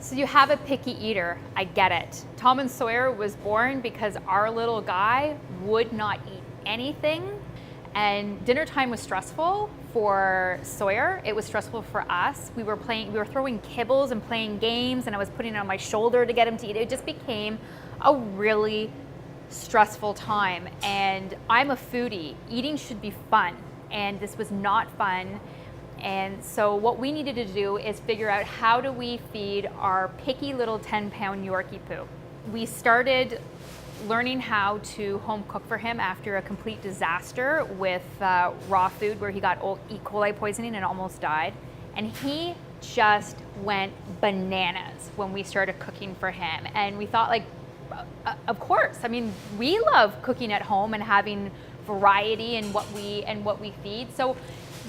So you have a picky eater, I get it. Tom and Sawyer was born because our little guy would not eat anything, and dinner time was stressful for Sawyer. It was stressful for us. We were throwing kibbles and playing games, and I was putting it on my shoulder to get him to eat. It just became a really stressful time, and I'm a foodie. Eating should be fun, and this was not fun. And so what we needed to do is figure out, how do we feed our picky little 10-pound Yorkie poo? We started learning how to home cook for him after a complete disaster with raw food, where he got E. coli poisoning and almost died. And he just went bananas when we started cooking for him. And we thought, like, of course, I mean, we love cooking at home and having variety in what we feed. So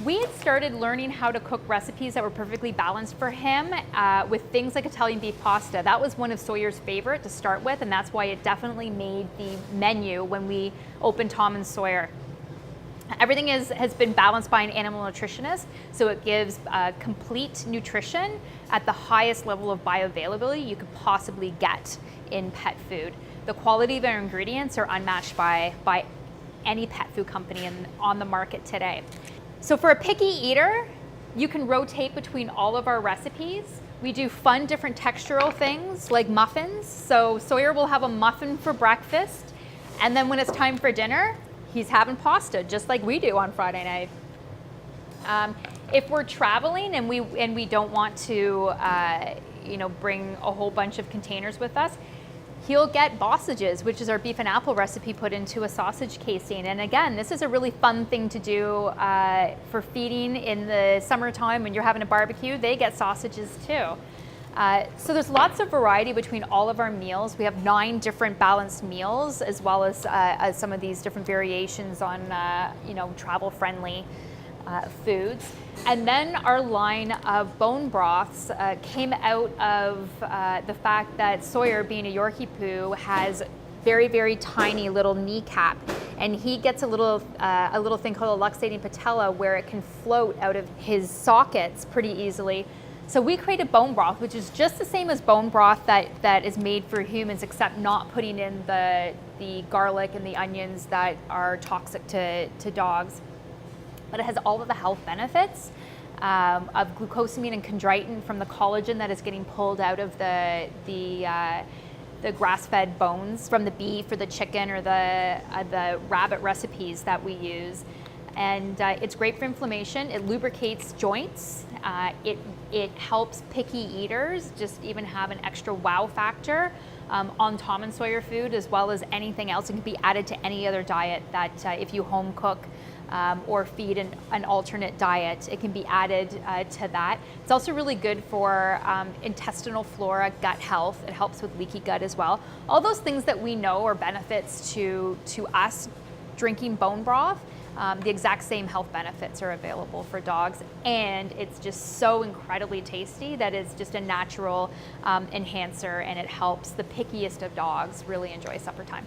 we had started learning how to cook recipes that were perfectly balanced for him, with things like Italian beef pasta. That was one of Sawyer's favorite to start with, and that's why it definitely made the menu when we opened Tom and Sawyer. Everything has been balanced by an animal nutritionist, so it gives complete nutrition at the highest level of bioavailability you could possibly get in pet food. The quality of our ingredients are unmatched by any pet food company on the market today. So for a picky eater, you can rotate between all of our recipes. We do fun, different textural things like muffins. So Sawyer will have a muffin for breakfast, and then when it's time for dinner, he's having pasta, just like we do on Friday night. If we're traveling and we don't want to, bring a whole bunch of containers with us, he'll get Bossages, which is our beef and apple recipe, put into a sausage casing. And again, this is a really fun thing to do for feeding in the summertime when you're having a barbecue. They get sausages too. So there's lots of variety between all of our meals. We have 9 different balanced meals, as well as some of these different variations on travel-friendly foods. And then our line of bone broths came out of the fact that Sawyer, being a Yorkie poo, has very, very tiny little kneecap, and he gets a little thing called a luxating patella, where it can float out of his sockets pretty easily. So we created bone broth, which is just the same as bone broth that is made for humans, except not putting in the garlic and the onions that are toxic to dogs. But it has all of the health benefits of glucosamine and chondroitin from the collagen that is getting pulled out of the grass-fed bones from the beef or the chicken or the rabbit recipes that we use. And it's great for inflammation. It lubricates joints. It helps picky eaters just even have an extra wow factor on Tom and Sawyer food, as well as anything else. It can be added to any other diet that if you home cook or feed an alternate diet, it can be added to that. It's also really good for intestinal flora, gut health. It helps with leaky gut as well. All those things that we know are benefits to us drinking bone broth. The exact same health benefits are available for dogs, and it's just so incredibly tasty that it's just a natural enhancer, and it helps the pickiest of dogs really enjoy supper time.